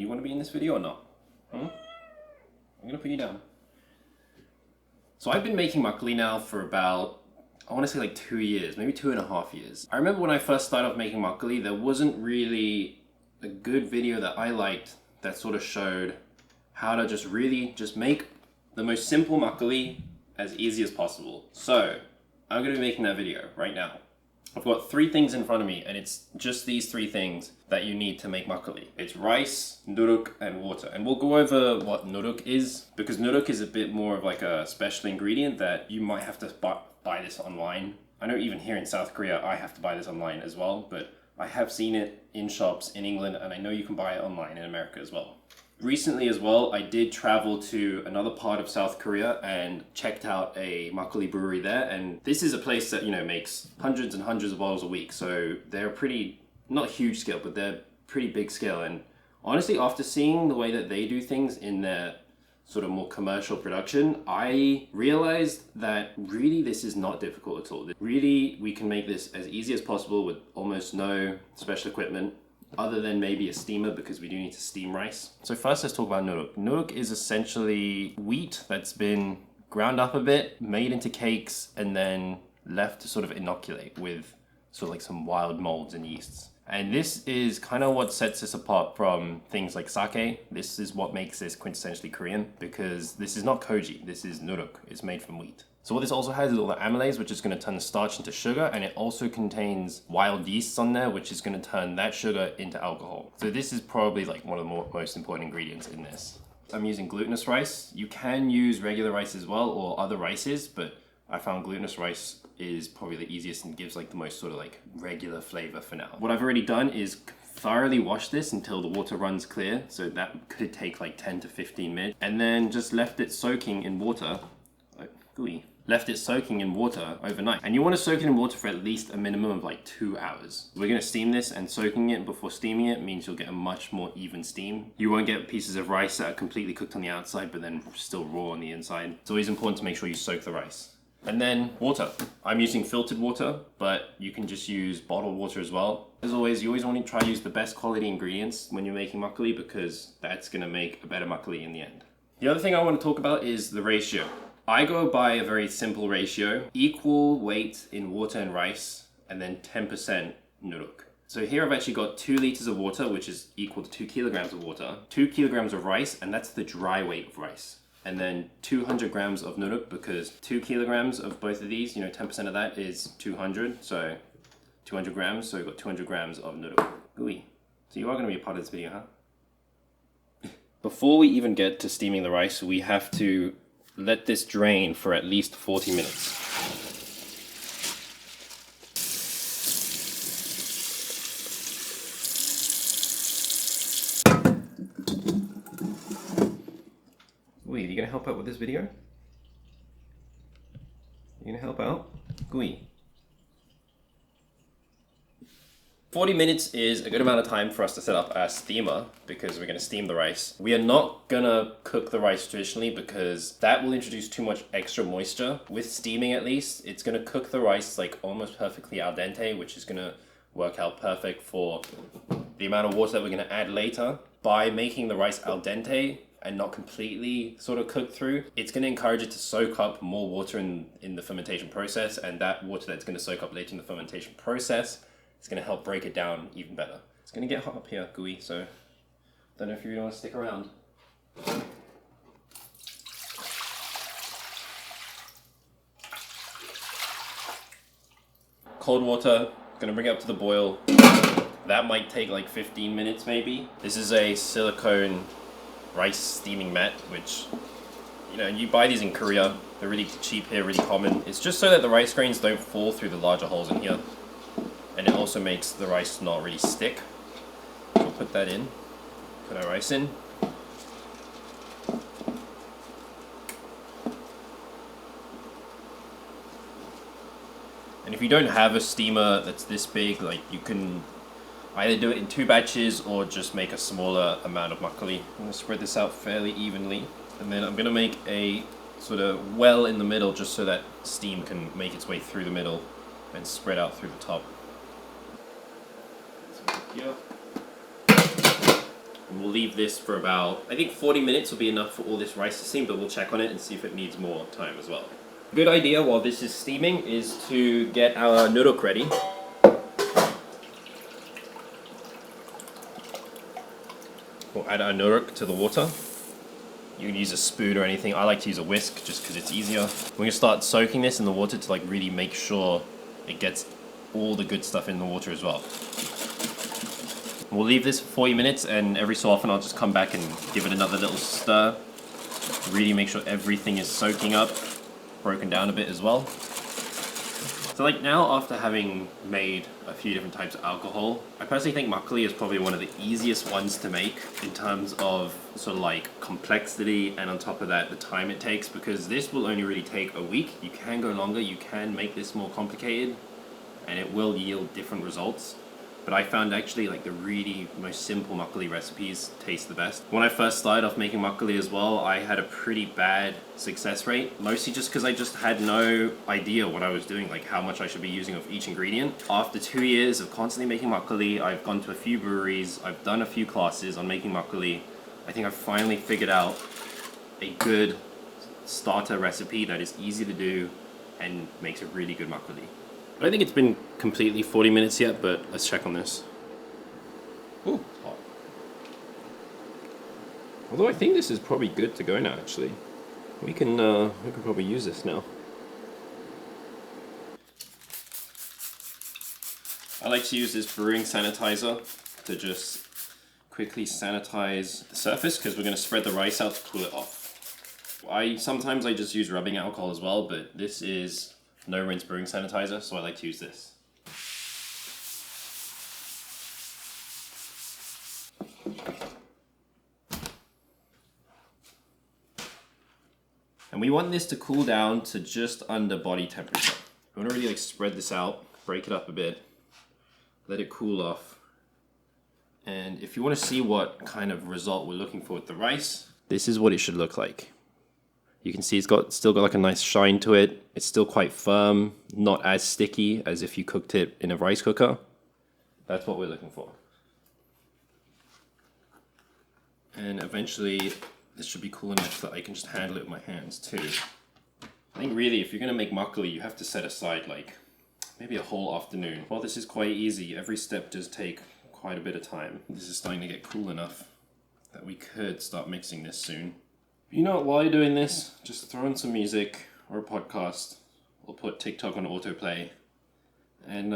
you want to be in this video or not? I'm gonna put you down. So I've been making makgeolli now for about, I want to say like 2 years, maybe 2.5 years. I remember when I first started off making makgeolli, there wasn't really a good video that I liked that sort of showed how to just make the most simple makgeolli as easy as possible. So I'm going to be making that video right now. I've got 3 things in front of me, and it's just these 3 things that you need to make makgeolli. It's rice, nuruk, and water. And we'll go over what nuruk is, because nuruk is a bit more of like a special ingredient that you might have to buy this online. I know even here in South Korea, I have to buy this online as well, but I have seen it in shops in England, and I know you can buy it online in America as well. Recently as well, I did travel to another part of South Korea and checked out a makgeolli brewery there. And this is a place that, you know, makes hundreds and hundreds of bottles a week. So they're pretty, not huge scale, but they're pretty big scale. And honestly, after seeing the way that they do things in their sort of more commercial production, I realized that really this is not difficult at all. Really, we can make this as easy as possible with almost no special equipment, other than maybe a steamer, because we do need to steam rice. So first let's talk about nuruk. Nuruk is essentially wheat that's been ground up a bit, made into cakes, and then left to sort of inoculate with sort of like some wild molds and yeasts. And this is kind of what sets us apart from things like sake. This is what makes this quintessentially Korean, because this is not koji, this is nuruk. It's made from wheat. So what this also has is all the amylase, which is going to turn the starch into sugar, and it also contains wild yeasts on there, which is going to turn that sugar into alcohol. So this is probably like one of the most important ingredients in this. I'm using glutinous rice. You can use regular rice as well, or other rices, but I found glutinous rice is probably the easiest and gives like the most sort of like regular flavor for now. What I've already done is thoroughly wash this until the water runs clear. So that could take like 10 to 15 minutes, and then just left it soaking in water, like gooey. Left it soaking in water overnight. And you want to soak it in water for at least a minimum of like 2 hours. We're going to steam this, and soaking it before steaming it means you'll get a much more even steam. You won't get pieces of rice that are completely cooked on the outside but then still raw on the inside. It's always important to make sure you soak the rice. And then water. I'm using filtered water, but you can just use bottled water as well. As always, you always want to try to use the best quality ingredients when you're making makgeolli, because that's going to make a better makgeolli in the end. The other thing I want to talk about is the ratio. I go by a very simple ratio: equal weight in water and rice, and then 10% nuruk. So here I've actually got 2 liters of water, which is equal to 2 kilograms of water, 2 kilograms of rice, and that's the dry weight of rice. And then 200 grams of nuruk, because 2 kilograms of both of these, 10% of that is 200, so 200 grams, so we've got 200 grams of nuruk. Gooey. So you are going to be a part of this video, huh? Before we even get to steaming the rice, we have to let this drain for at least 40 minutes. Gui, are you gonna help out with this video? You gonna help out? Gui. 40 minutes is a good amount of time for us to set up our steamer, because we're going to steam the rice. We are not going to cook the rice traditionally, because that will introduce too much extra moisture. With steaming at least, it's going to cook the rice like almost perfectly al dente, which is going to work out perfect for the amount of water that we're going to add later. By making the rice al dente and not completely sort of cooked through, it's going to encourage it to soak up more water in the fermentation process, and that water that's going to soak up later in the fermentation process, it's going to help break it down even better. It's going to get hot up here, gooey, so don't know if you really want to stick around. Cold water, going to bring it up to the boil. That might take like 15 minutes maybe. This is a silicone rice steaming mat, which, you buy these in Korea. They're really cheap here, really common. It's just so that the rice grains don't fall through the larger holes in here. And it also makes the rice not really stick. So we'll put that in. Put our rice in. And if you don't have a steamer that's this big, like, you can either do it in 2 batches or just make a smaller amount of makgeolli. I'm going to spread this out fairly evenly. And then I'm going to make a sort of well in the middle, just so that steam can make its way through the middle and spread out through the top. Here. We'll leave this for about, I think 40 minutes will be enough for all this rice to steam, but we'll check on it and see if it needs more time as well. Good idea while this is steaming is to get our nuruk ready. We'll add our nuruk to the water. You can use a spoon or anything. I like to use a whisk just because it's easier. We're going to start soaking this in the water to like really make sure it gets all the good stuff in the water as well. We'll leave this for 40 minutes, and every so often I'll just come back and give it another little stir. Really make sure everything is soaking up, broken down a bit as well. So like now, after having made a few different types of alcohol, I personally think makgeolli is probably one of the easiest ones to make in terms of sort of like complexity, and on top of that, the time it takes, because this will only really take a week. You can go longer, you can make this more complicated, and it will yield different results. But I found actually like the really most simple makgeolli recipes taste the best. When I first started off making makgeolli as well, I had a pretty bad success rate, mostly just because I just had no idea what I was doing, like how much I should be using of each ingredient. After 2 years of constantly making makgeolli, I've gone to a few breweries, I've done a few classes on making makgeolli. I think I've finally figured out a good starter recipe that is easy to do and makes a really good makgeolli. I don't think it's been completely 40 minutes yet, but let's check on this. Ooh, hot. Although I think this is probably good to go now, actually. We can probably use this now. I like to use this brewing sanitizer to just quickly sanitize the surface, because we're going to spread the rice out to cool it off. Sometimes I just use rubbing alcohol as well, but this is no rinse brewing sanitizer, so I like to use this. And we want this to cool down to just under body temperature. We want to really like spread this out, break it up a bit, let it cool off. And if you want to see what kind of result we're looking for with the rice, this is what it should look like. You can see it's still got like a nice shine to it. It's still quite firm, not as sticky as if you cooked it in a rice cooker. That's what we're looking for. And eventually, this should be cool enough that I can just handle it with my hands too. I think really, if you're gonna make makgeolli, you have to set aside like maybe a whole afternoon. While this is quite easy, every step does take quite a bit of time. This is starting to get cool enough that we could start mixing this soon. You know what, while you're doing this, just throw in some music or a podcast, or put TikTok on autoplay, and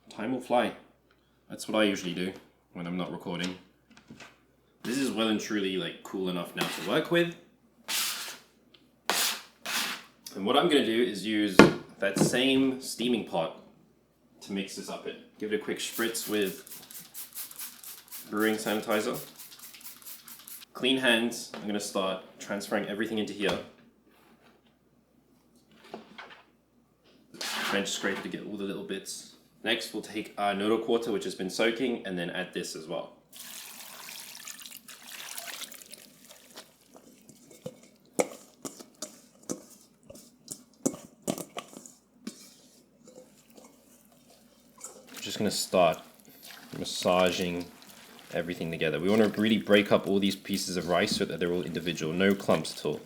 time will fly. That's what I usually do when I'm not recording. This is well and truly like cool enough now to work with. And what I'm gonna do is use that same steaming pot to mix this up in. Give it a quick spritz with brewing sanitizer. Clean hands. I'm going to start transferring everything into here. Bench scraper to get all the little bits. Next, we'll take our nuruk water, which has been soaking, and then add this as well. I'm just going to start massaging everything together. We want to really break up all these pieces of rice so that they're all individual, no clumps at all.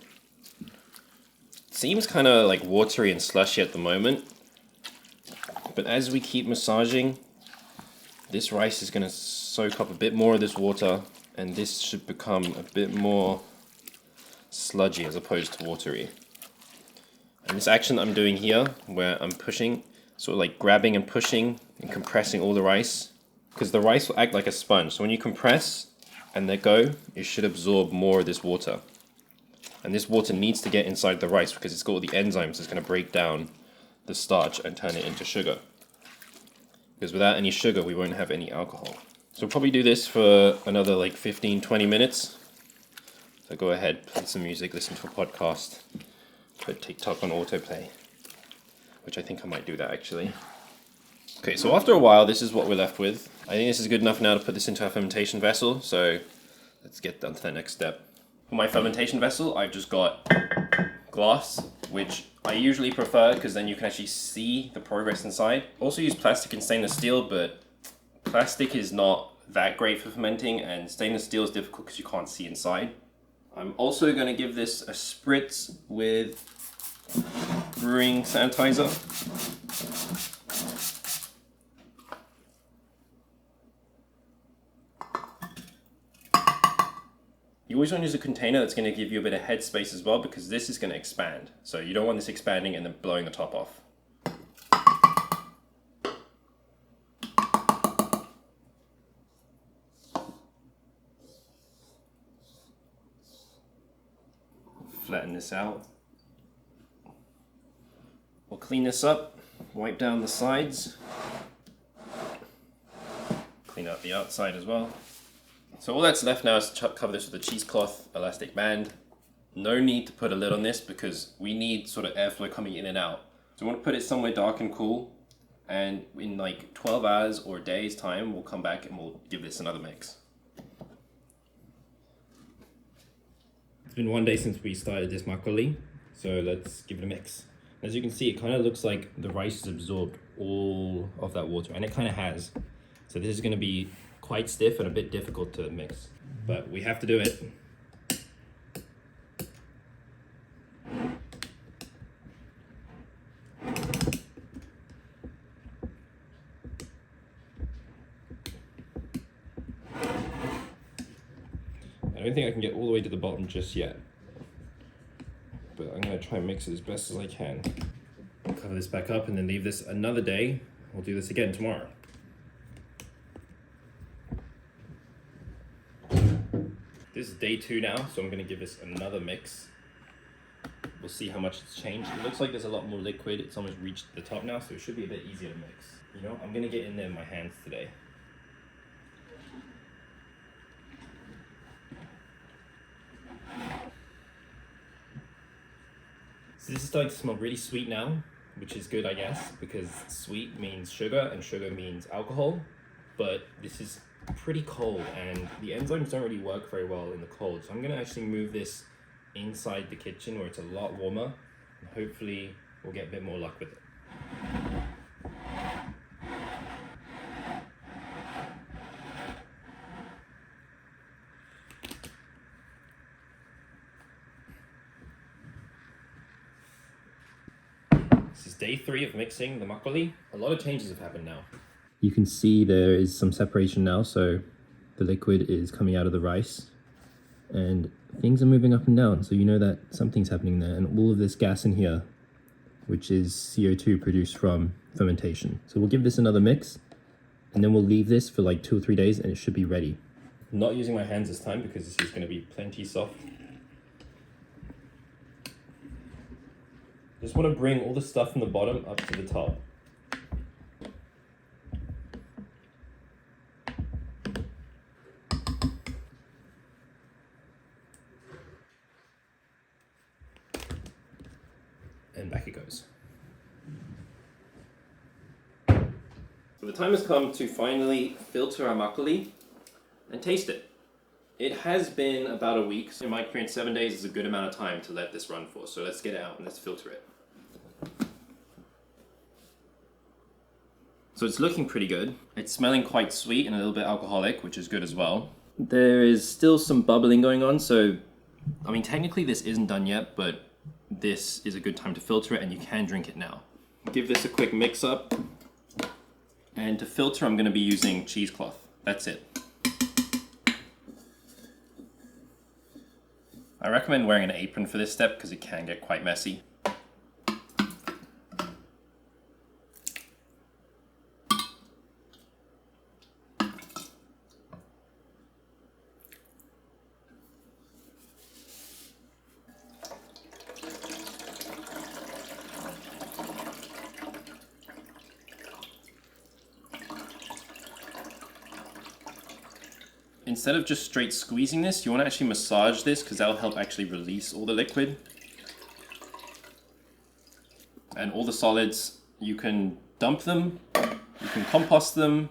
It seems kind of like watery and slushy at the moment, but as we keep massaging, this rice is going to soak up a bit more of this water, and this should become a bit more sludgy as opposed to watery. And this action that I'm doing here, where I'm pushing, sort of like grabbing and pushing and compressing all the rice, because the rice will act like a sponge. So when you compress and let go, it should absorb more of this water. And this water needs to get inside the rice because it's got all the enzymes that's going to break down the starch and turn it into sugar. Because without any sugar, we won't have any alcohol. So we'll probably do this for another like 15-20 minutes. So go ahead, play some music, listen to a podcast, put TikTok on autoplay, which I think I might do that actually. Okay, so after a while, this is what we're left with. I think this is good enough now to put this into our fermentation vessel, so let's get down to that next step. For my fermentation vessel, I've just got glass, which I usually prefer because then you can actually see the progress inside. Also use plastic and stainless steel, but Plastic is not that great for fermenting, and stainless steel is difficult because you can't see inside. I'm also going to give this a spritz with brewing sanitizer. You always want to use a container that's going to give you a bit of headspace as well, because this is going to expand. So you don't want this expanding and then blowing the top off. Flatten this out. We'll clean this up, wipe down the sides, clean up the outside as well. So all that's left now is to cover this with a cheesecloth elastic band. No need to put a lid on this because we need sort of airflow coming in and out. So we want to put it somewhere dark and cool, and in like 12 hours or a day's time we'll come back and we'll give this another mix. It's been 1 day since we started this makgeolli, so let's give it a mix. As you can see, it kind of looks like the rice has absorbed all of that water, and it kind of has. So this is going to be quite stiff and a bit difficult to mix, but we have to do it. I don't think I can get all the way to the bottom just yet, but I'm going to try and mix it as best as I can. I'll cover this back up and then leave this another day. We'll do this again tomorrow. This is day 2 now, so I'm going to give this another mix. We'll see how much it's changed. It looks like there's a lot more liquid. It's almost reached the top now, so it should be a bit easier to mix. You know, I'm going to get in there with my hands today. So this is starting to smell really sweet now, which is good, I guess, because sweet means sugar and sugar means alcohol. But this is pretty cold and the enzymes don't really work very well in the cold. So I'm going to actually move this inside the kitchen where it's a lot warmer, and hopefully we'll get a bit more luck with it. This is day 3 of mixing the makgeolli. A lot of changes have happened now. You can see there is some separation now, so the liquid is coming out of the rice and things are moving up and down, so you know that something's happening there, and all of this gas in here, which is CO2 produced from fermentation. So we'll give this another mix and then we'll leave this for like 2 or 3 days and it should be ready. I'm not using my hands this time because this is going to be plenty soft. Just want to bring all the stuff from the bottom up to the top. And back it goes. So the time has come to finally filter our makgeolli and taste it. It has been about a week, so in my experience 7 days is a good amount of time to let this run for, so let's get it out and let's filter it. So it's looking pretty good. It's smelling quite sweet and a little bit alcoholic, which is good as well. There is still some bubbling going on, so I mean technically this isn't done yet, but this is a good time to filter it and you can drink it now. Give this a quick mix up, and to filter I'm going to be using cheesecloth. That's it. I recommend wearing an apron for this step because it can get quite messy. Instead of just straight squeezing this, you want to actually massage this because that'll help actually release all the liquid. And all the solids, you can dump them, you can compost them.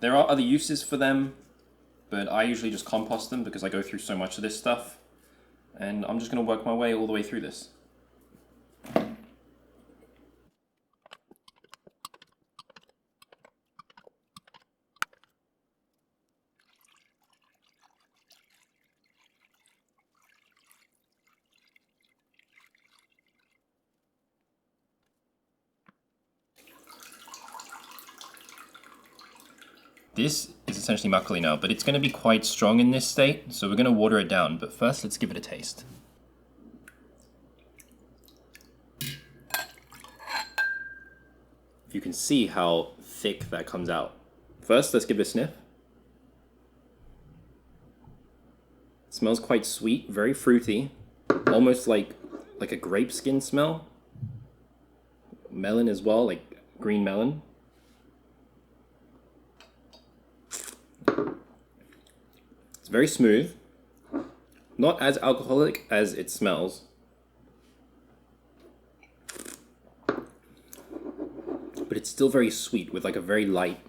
There are other uses for them, but I usually just compost them because I go through so much of this stuff. And I'm just going to work my way all the way through this. This is essentially makgeolli now, but it's going to be quite strong in this state, so we're going to water it down. But first, let's give it a taste. You can see how thick that comes out. First, let's give it a sniff. It smells quite sweet, very fruity, almost like a grape skin smell. Melon as well, like green melon. It's very smooth, not as alcoholic as it smells. But it's still very sweet with like a very light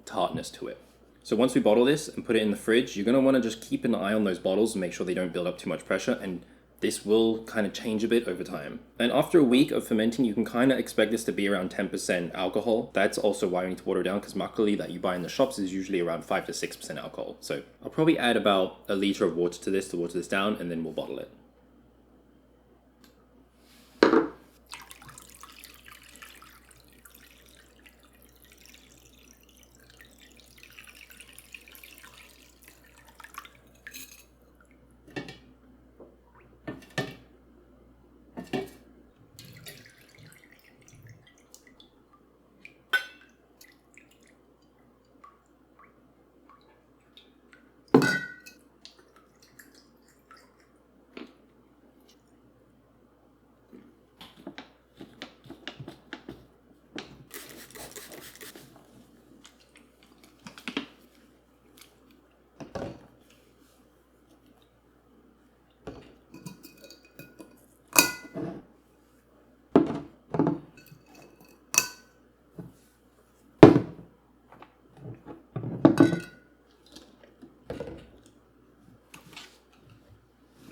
tartness to it. So once we bottle this and put it in the fridge, you're going to want to just keep an eye on those bottles and make sure they don't build up too much pressure, and this will kind of change a bit over time. And after a week of fermenting, you can kind of expect this to be around 10% alcohol. That's also why we need to water it down, because makgeolli that you buy in the shops is usually around 5 to 6% alcohol. So I'll probably add about a litre of water to water this down, and then we'll bottle it.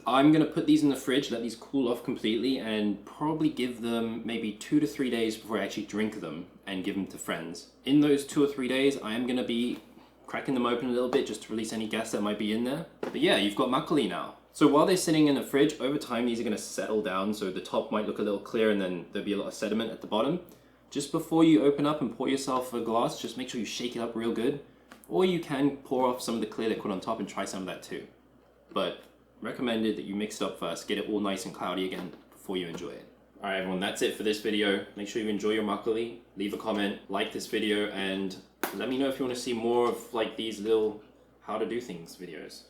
I'm going to put these in the fridge, let these cool off completely, and probably give them maybe 2 to 3 days before I actually drink them and give them to friends. In those 2 or 3 days, I am going to be cracking them open a little bit just to release any gas that might be in there. But yeah, you've got makgeolli now. So while they're sitting in the fridge, over time these are going to settle down, so the top might look a little clear and then there'll be a lot of sediment at the bottom. Just before you open up and pour yourself a glass, just make sure you shake it up real good. Or you can pour off some of the clear liquid on top and try some of that too. But recommended that you mix it up first, get it all nice and cloudy again before you enjoy it. Alright everyone, that's it for this video. Make sure you enjoy your makgeolli, leave a comment, like this video, and let me know if you want to see more of like these little how to do things videos.